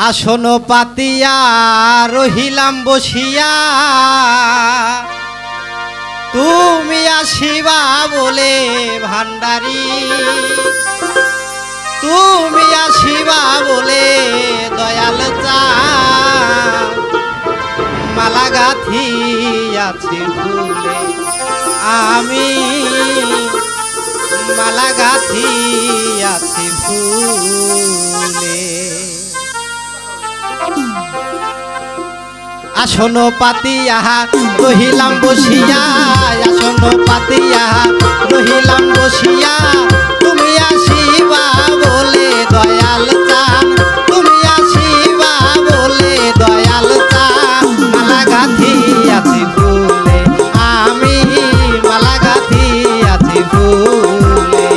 আসন পাতিয়া রহিলাম বসিয়া, তুমি আসিবা বলে ভান্ডারি, তুমি আসিবা বলে দয়াল চাঁদ, মালা গাঁথিয়াছি ফুলে আমি, মালা গাঁথিয়াছি ফুলে। আসন পাতিয়া রহিলাম বসিয়া, আসন পাতিয়া রহিলাম বসিয়া, তুমি আসিবা বলে দয়াল চাঁদ, তুমি আসিবা বলে দয়াল চাঁদ, মালা গাঁথিয়াছি ফুলে আমি, মালা গাঁথিয়াছি ফুলে।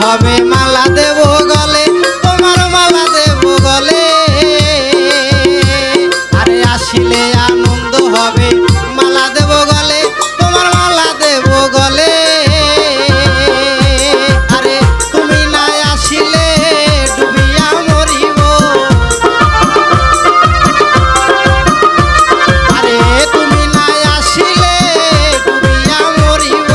হবে মালা দেব গলে, তোমার মালা দেব গলে, আরে আসিলে আনন্দ হবে মালা দেব গলে, তোমার মালা দেব গলে, আরে তুমি না আসিলে ডুবিয়া মরিব, আরে তুমি না আসিলে ডুবিয়া মরিব,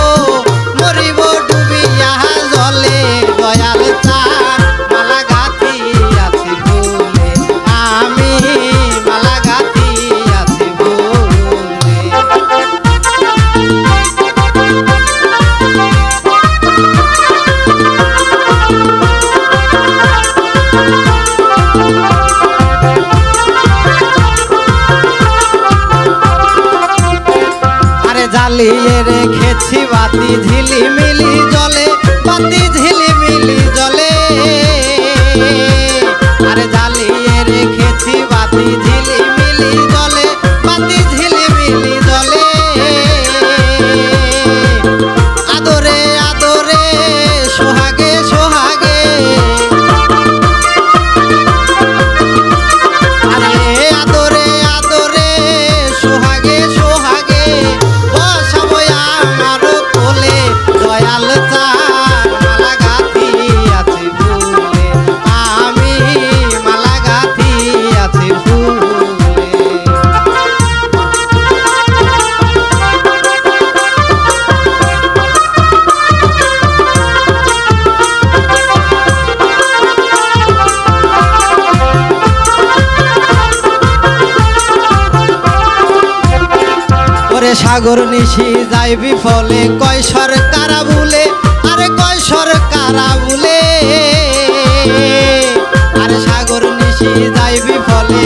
মরিব ডুবিয়া জলে দয়াল চাঁদ, মালা গাঁথিয়াছি ফুলে আমি, মালা গাঁথিয়াছি ফুলে। আরে জ্বালিয়ে রেখেছি বাতি ঝিলিমিলি জলে, বাতি ঝিলিমিলি জলে, আরে জ্বালিয়ে রেখেছি বাতি ঝিলিমিলি জলে, বাতি ঝিলিমিলি জলে, আদরে আদরে সোহাগে সোহাগে, আরে আদরে আদরে সোহাগে সোহাগে, বসাবো আমার কোলে দয়াল চাঁদ, মালা গাঁথিয়াছি ফুলে আমি, মালা গাঁথিয়াছি ফুলে। ওরে সাগর নিশি যাই বিফলে কয় সরকারা বলে, আরে কয় সরকারা বলে, আরে সাগর নিশি যাই বিফলে